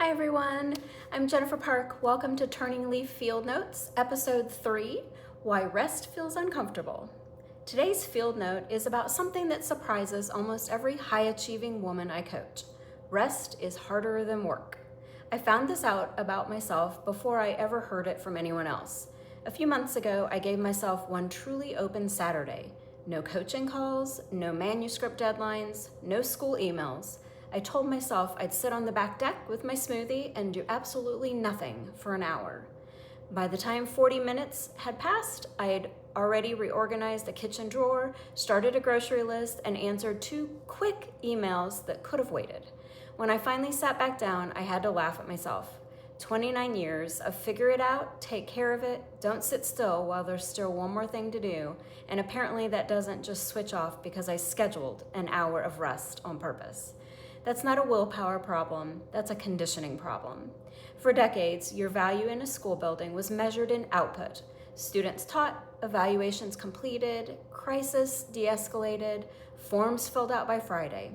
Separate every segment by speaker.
Speaker 1: Hi everyone, I'm Jennifer Park. Welcome to Turning Leaf Field Notes, Episode 3, Why Rest Feels Uncomfortable. Today's field note is about something that surprises almost every high-achieving woman I coach. Rest is harder than work. I found this out about myself before I ever heard it from anyone else. A few months ago, I gave myself one truly open Saturday. No coaching calls, no manuscript deadlines, no school emails. I told myself I'd sit on the back deck with my smoothie and do absolutely nothing for an hour. By the time 40 minutes had passed, I had already reorganized a kitchen drawer, started a grocery list, and answered 2 quick emails that could have waited. When I finally sat back down, I had to laugh at myself. 29 years of figure it out, take care of it, don't sit still while there's still one more thing to do, and apparently that doesn't just switch off because I scheduled an hour of rest on purpose. That's not a willpower problem, that's a conditioning problem. For decades, your value in a school building was measured in output. Students taught, evaluations completed, crisis de-escalated, forms filled out by Friday.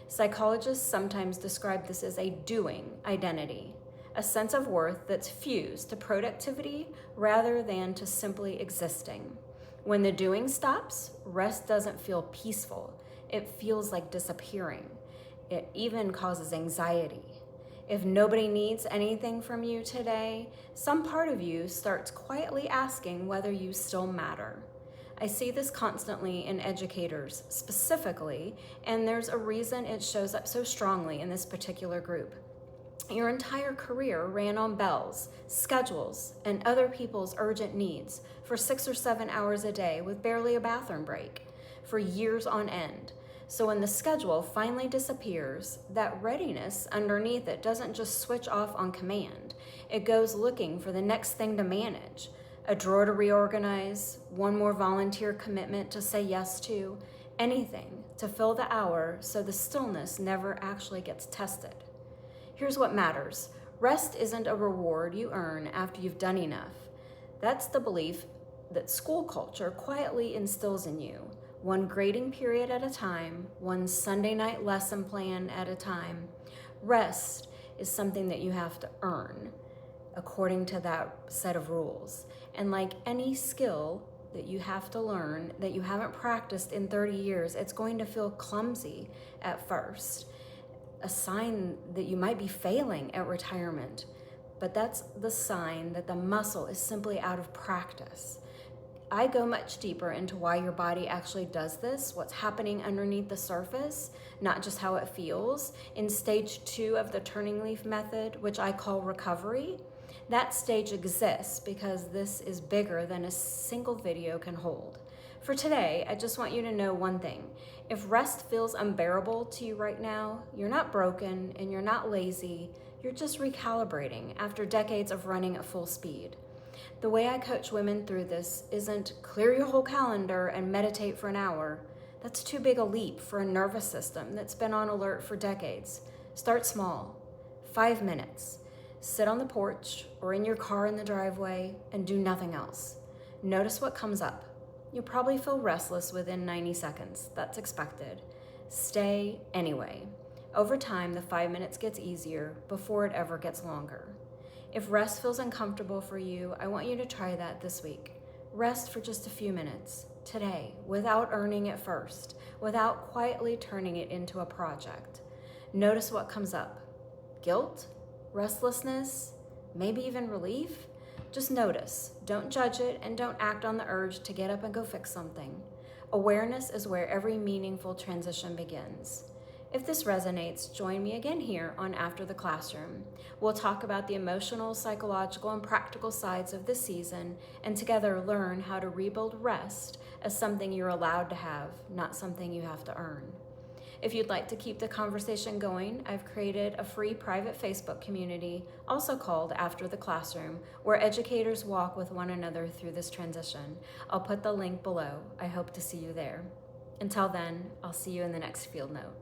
Speaker 1: Psychologists sometimes describe this as a doing identity, a sense of worth that's fused to productivity rather than to simply existing. When the doing stops, rest doesn't feel peaceful. It feels like disappearing. It even causes anxiety. If nobody needs anything from you today, some part of you starts quietly asking whether you still matter. I see this constantly in educators specifically, and there's a reason it shows up so strongly in this particular group. Your entire career ran on bells, schedules, and other people's urgent needs for 6 or 7 hours a day with barely a bathroom break for years on end. So when the schedule finally disappears, that readiness underneath it doesn't just switch off on command. It goes looking for the next thing to manage, a drawer to reorganize, one more volunteer commitment to say yes to, anything to fill the hour so the stillness never actually gets tested. Here's what matters. Rest isn't a reward you earn after you've done enough. That's the belief that school culture quietly instills in you. One grading period at a time, one Sunday night lesson plan at a time. Rest is something that you have to earn according to that set of rules. And like any skill that you have to learn that you haven't practiced in 30 years, it's going to feel clumsy at first. A sign that you might be failing at retirement, but that's the sign that the muscle is simply out of practice. I go much deeper into why your body actually does this, what's happening underneath the surface, not just how it feels. In stage 2 of the turning leaf method, which I call recovery, that stage exists because this is bigger than a single video can hold. For today, I just want you to know one thing. If rest feels unbearable to you right now, you're not broken and you're not lazy, you're just recalibrating after decades of running at full speed. The way I coach women through this isn't clear your whole calendar and meditate for an hour. That's too big a leap for a nervous system that's been on alert for decades. Start small, 5 minutes. Sit on the porch or in your car in the driveway and do nothing else. Notice what comes up. You'll probably feel restless within 90 seconds. That's expected. Stay anyway. Over time, the 5 minutes gets easier before it ever gets longer. If rest feels uncomfortable for you, I want you to try that this week. Rest for just a few minutes, today, without earning it first, without quietly turning it into a project. Notice what comes up. Guilt? Restlessness? Maybe even relief? Just notice. Don't judge it and don't act on the urge to get up and go fix something. Awareness is where every meaningful transition begins. If this resonates, join me again here on After the Classroom. We'll talk about the emotional, psychological, and practical sides of this season and together learn how to rebuild rest as something you're allowed to have, not something you have to earn. If you'd like to keep the conversation going, I've created a free private Facebook community, also called After the Classroom, where educators walk with one another through this transition. I'll put the link below. I hope to see you there. Until then, I'll see you in the next field note.